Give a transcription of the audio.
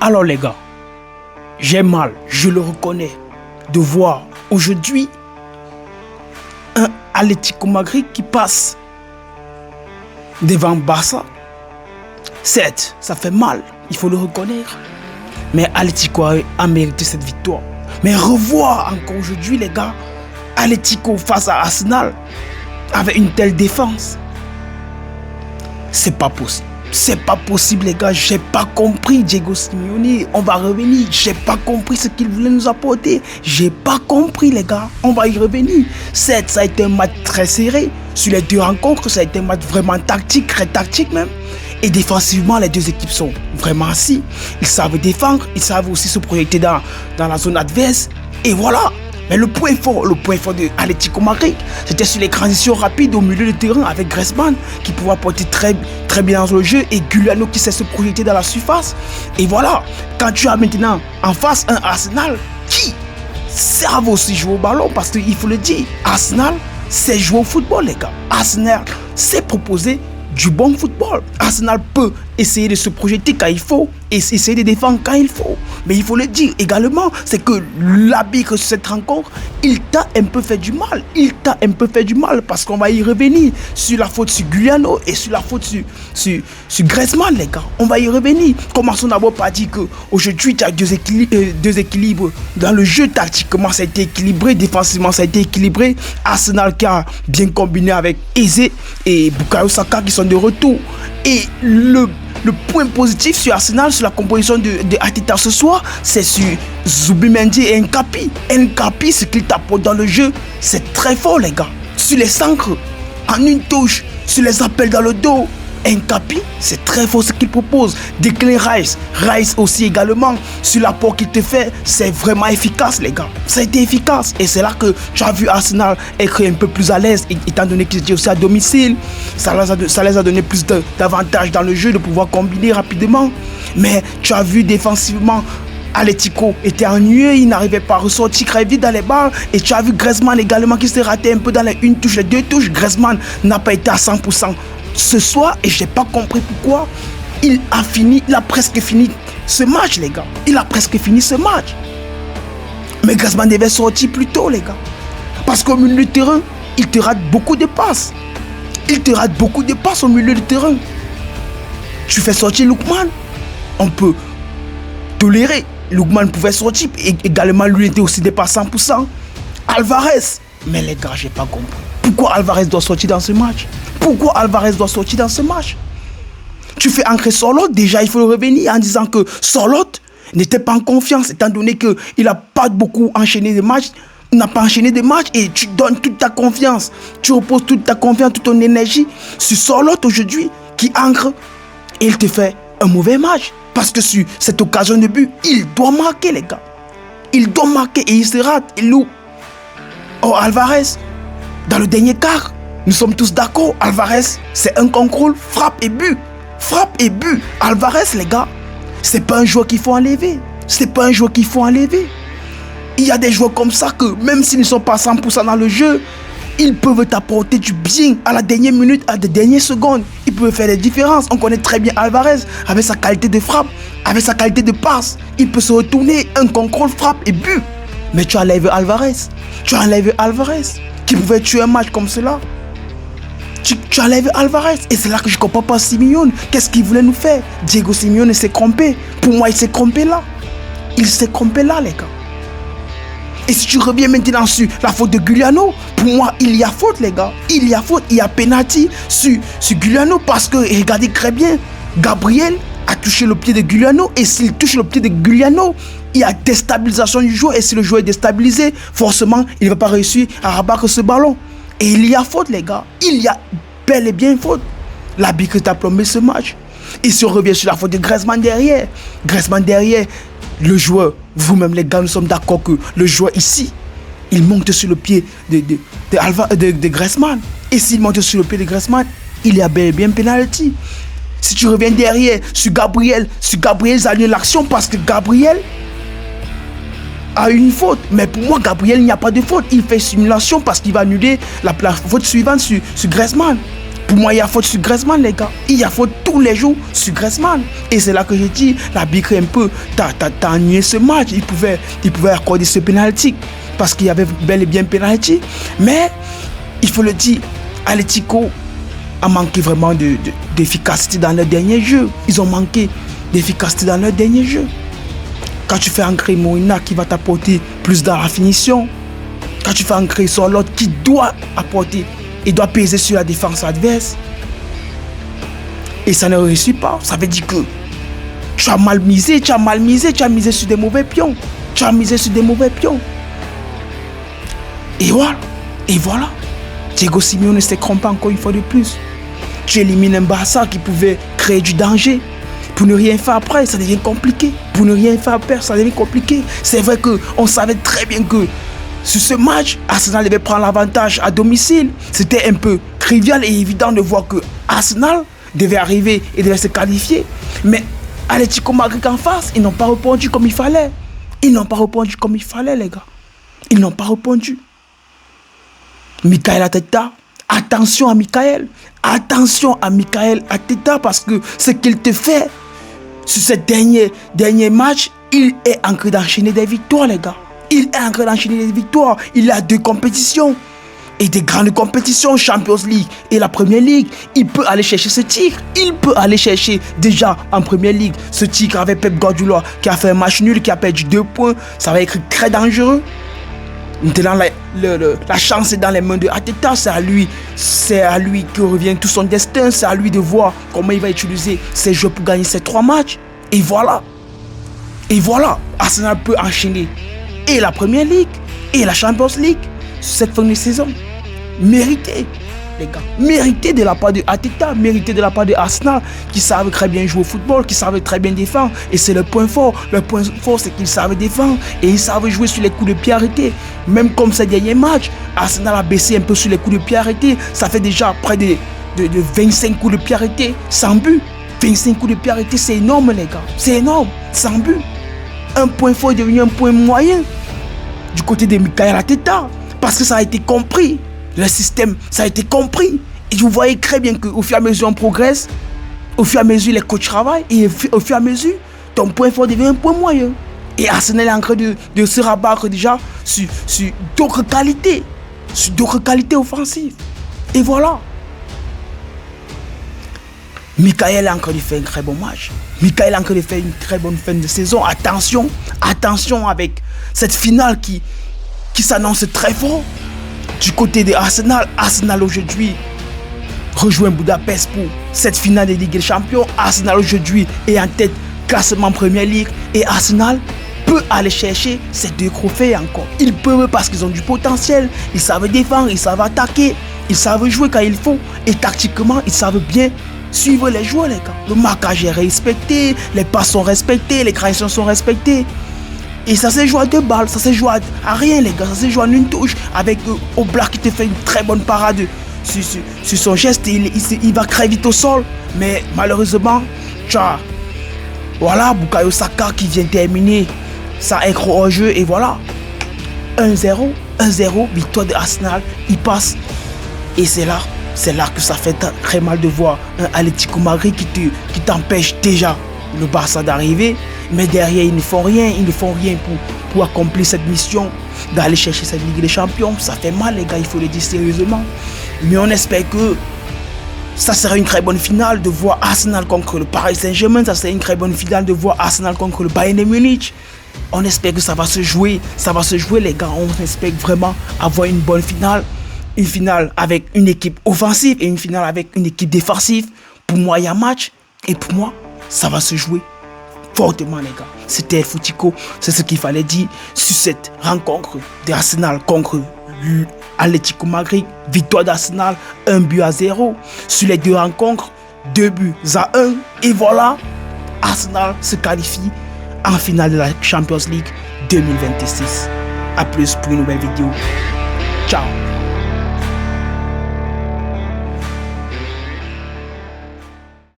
Alors les gars, j'ai mal, je le reconnais, de voir aujourd'hui un Atlético Madrid qui passe devant Barça. Certes, ça fait mal, il faut le reconnaître. Mais Atlético a mérité cette victoire. Mais revoir encore aujourd'hui les gars, Atlético face à Arsenal avec une telle défense, c'est pas possible. C'est pas possible les gars, j'ai pas compris Diego Simeone, on va revenir, j'ai pas compris ce qu'il voulait nous apporter, j'ai pas compris les gars, on va y revenir. Certes, ça a été un match très serré, sur les deux rencontres, ça a été un match vraiment tactique, très tactique même. Et défensivement, les deux équipes sont vraiment assis, ils savent défendre, ils savent aussi se projeter dans la zone adverse, et voilà. Mais le point fort de Atlético Madrid, c'était sur les transitions rapides au milieu de terrain avec Griezmann qui pouvait apporter très bien dans le jeu et Giuliano qui sait se projeter dans la surface. Et voilà, quand tu as maintenant en face un Arsenal qui savent aussi jouer au ballon, parce qu'il faut le dire, Arsenal sait jouer au football les gars. Arsenal sait proposer du bon football. Arsenal peut essayer de se projeter quand il faut et essayer de défendre quand il faut. Mais il faut le dire également, c'est que l'arbitre sur cette rencontre, il t'a un peu fait du mal. Il t'a un peu fait du mal parce qu'on va y revenir sur la faute sur Giuliano et sur la faute sur Griezmann les gars. On va y revenir. Commençons d'abord par dire qu'aujourd'hui tu as deux équilibres dans le jeu. Tactiquement ça a été équilibré, défensivement ça a été équilibré. Arsenal qui a bien combiné avec Eze et Bukayo Saka qui sont de retour. Et le point positif sur Arsenal, sur la composition de Arteta ce soir, c'est sur Zubimendi et Nkapi. Nkapi, ce qu'il t'apporte dans le jeu, c'est très fort les gars. Sur les centres, en une touche, sur les appels dans le dos, Nkapi, c'est très fort ce qu'il propose. Declan Rice aussi également, sur l'apport qu'il te fait, c'est vraiment efficace les gars. Ça a été efficace et c'est là que tu as vu Arsenal être un peu plus à l'aise, étant donné qu'ils étaient aussi à domicile. Ça les a donné plus d'avantages dans le jeu, de pouvoir combiner rapidement. Mais tu as vu défensivement, Atlético était ennuyé, il n'arrivait pas à ressortir très vite dans les balles. Et tu as vu Griezmann également qui s'est raté un peu dans les une touche, les deux touches. Griezmann n'a pas été à 100% ce soir et j'ai pas compris pourquoi. Il a presque fini ce match les gars. Il a presque fini ce match. Mais Griezmann devait sortir plus tôt les gars. Parce qu'au milieu de terrain, il te rate beaucoup de passes. Il te rate beaucoup de passes au milieu de terrain. Tu fais sortir Lookman, on peut tolérer. Lookman pouvait sortir et également lui était aussi dépassé 100%. Alvarez, mais les gars, j'ai pas compris. Pourquoi Alvarez doit sortir dans ce match? Pourquoi Alvarez doit sortir dans ce match? Tu fais entrer Sorloth, déjà il faut revenir en disant que Sorloth n'était pas en confiance, étant donné qu'il n'a pas beaucoup enchaîné de matchs. Il n'a pas enchaîné de matchs et tu donnes toute ta confiance. Tu reposes toute ta confiance, toute ton énergie sur Sorloth aujourd'hui qui ancre et il te fait un mauvais match. Parce que sur cette occasion de but, il doit marquer les gars. Il doit marquer et il se rate, il loupe. Oh Alvarez, dans le dernier quart, nous sommes tous d'accord, Alvarez, c'est un contrôle, frappe et but. Frappe et but. Alvarez, les gars, c'est pas un joueur qu'il faut enlever. C'est pas un joueur qu'il faut enlever. Il y a des joueurs comme ça que, même s'ils ne sont pas 100% dans le jeu, ils peuvent t'apporter du bien à la dernière minute, à la dernière seconde. Ils peuvent faire des différences. On connaît très bien Alvarez, avec sa qualité de frappe, avec sa qualité de passe. Il peut se retourner, un contrôle, frappe et but. Mais tu enlèves Alvarez. Tu enlèves Alvarez, qui pouvait tuer un match comme cela. Tu enlèves Alvarez. Et c'est là que je ne comprends pas Simeone. Qu'est-ce qu'il voulait nous faire? Diego Simeone s'est trompé. Pour moi, il s'est trompé là. Il s'est trompé là, les gars. Et si tu reviens maintenant sur la faute de Giuliano, pour moi, il y a faute, les gars. Il y a faute, il y a penalty sur Giuliano parce que, regardez très bien, Gabriel a touché le pied de Giuliano et s'il touche le pied de Giuliano, il y a déstabilisation du joueur et si le joueur est déstabilisé, forcément, il ne va pas réussir à rabattre ce ballon. Et il y a faute, les gars. Il y a bel et bien faute. L'arbitre t'a plombé ce match. Et si on revient sur la faute de Griezmann derrière, le joueur, vous-même les gars, nous sommes d'accord que le joueur ici, il monte sur le pied de Griezmann. Et s'il monte sur le pied de Griezmann, il y a bel et bien penalty. Si tu reviens derrière sur Gabriel, ils annulent l'action parce que Gabriel a une faute. Mais pour moi, Gabriel, il n'y a pas de faute. Il fait simulation parce qu'il va annuler la faute suivante sur Griezmann. Pour moi, il y a faute sur Griezmann, les gars. Il y a faute tous les jours sur Griezmann. Et c'est là que j'ai dit, l'arbitre un peu, t'as ennuyé ce match. Il pouvait accorder ce penalty. Parce qu'il y avait bel et bien penalty. Mais, il faut le dire, Atlético a manqué vraiment d'efficacité dans leur dernier jeu. Ils ont manqué d'efficacité dans leur dernier jeu. Quand tu fais entrer Molina qui va t'apporter plus dans la finition, quand tu fais entrer sur l'autre qui doit apporter et doit peser sur la défense adverse, et ça ne réussit pas, ça veut dire que tu as mal misé, tu as misé sur des mauvais pions. Et voilà. Diego Simeone ne se trompe pas encore une fois de plus. Tu élimines un Barça qui pouvait créer du danger. Pour ne rien faire après, ça devient compliqué. C'est vrai qu'on savait très bien que sur ce match, Arsenal devait prendre l'avantage à domicile. C'était un peu trivial et évident de voir que Arsenal devait arriver et devait se qualifier. Mais Atlético Madrid en face, ils n'ont pas répondu comme il fallait. Les gars. Ils n'ont pas répondu. Mikel Arteta, attention à Mikel Arteta, parce que ce qu'il te fait sur ce dernier match, il est en train d'enchaîner des victoires, les gars. Il a 2 compétitions. Et des grandes compétitions, Champions League et la Premier League. Il peut aller chercher ce titre. Il peut aller chercher déjà en Premier League ce titre avec Pep Guardiola qui a fait un match nul, qui a perdu 2 points. Ça va être très dangereux. Maintenant, la chance est dans les mains de Arteta. C'est à lui que revient tout son destin. C'est à lui de voir comment il va utiliser ses jeux pour gagner ces 3 matchs. Et voilà. Arsenal peut enchaîner et la Premier League et la Champions League sur cette fin de saison. Mérité, les gars. Mérité de la part de Arteta, mérité de la part de Arsenal, qui savent très bien jouer au football, qui savent très bien défendre. Et c'est le point fort. Le point fort, c'est qu'ils savent défendre et ils savent jouer sur les coups de pied arrêtés. Même comme ces derniers matchs, Arsenal a baissé un peu sur les coups de pied arrêtés. Ça fait déjà près de 25 coups de pied arrêtés sans but. 25 coups de pied arrêtés, c'est énorme, les gars. C'est énorme, sans but. Un point fort est devenu un point moyen du côté de Mikel Arteta. Parce que ça a été compris. Le système, ça a été compris. Et vous voyez très bien qu'au fur et à mesure on progresse, au fur et à mesure les coachs travaillent, et au fur et à mesure, ton point fort devient un point moyen. Et Arsenal est en train de se rabattre déjà sur d'autres qualités. Sur d'autres qualités offensives. Et voilà. Mikel est en train de faire un très bon match. Mikel est en train de faire une très bonne fin de saison. Attention avec cette finale qui s'annonce très fort. Du côté de Arsenal aujourd'hui rejoint Budapest pour cette finale de Ligue des Champions. Arsenal aujourd'hui est en tête classement Premier League et Arsenal peut aller chercher ces 2 trophées encore. Ils peuvent parce qu'ils ont du potentiel. Ils savent défendre, ils savent attaquer, ils savent jouer quand il faut et tactiquement ils savent bien suivre les joueurs, les gars. Le marquage est respecté, les passes sont respectées, les créations sont respectées. Et ça se joue à 2 balles, ça se joue à rien, les gars. Ça se joue en une touche avec Oblak qui te fait une très bonne parade sur son geste. Il va très vite au sol. Mais malheureusement, tu as Bukayo Saka qui vient terminer ça écran au jeu. Et voilà, 1-0, victoire de Arsenal. Il passe. Et c'est là que ça fait très mal de voir un Atlético Madrid qui t'empêche déjà le Barça d'arriver. Mais derrière, ils ne font rien pour accomplir cette mission d'aller chercher cette Ligue des Champions. Ça fait mal, les gars, il faut le dire sérieusement. Mais on espère que ça sera une très bonne finale de voir Arsenal contre le Paris Saint-Germain. Ça sera une très bonne finale de voir Arsenal contre le Bayern de Munich. On espère que ça va se jouer, les gars. On espère vraiment avoir une bonne finale. Une finale avec une équipe offensive et une finale avec une équipe défensive. Pour moi, il y a match. Et pour moi, ça va se jouer fortement, les gars. C'était Foutico, c'est ce qu'il fallait dire sur cette rencontre d'Arsenal contre Atlético Madrid. Victoire d'Arsenal, 1-0. Sur les 2 rencontres, 2-1. Et voilà, Arsenal se qualifie en finale de la Champions League 2026. A plus pour une nouvelle vidéo. Ciao.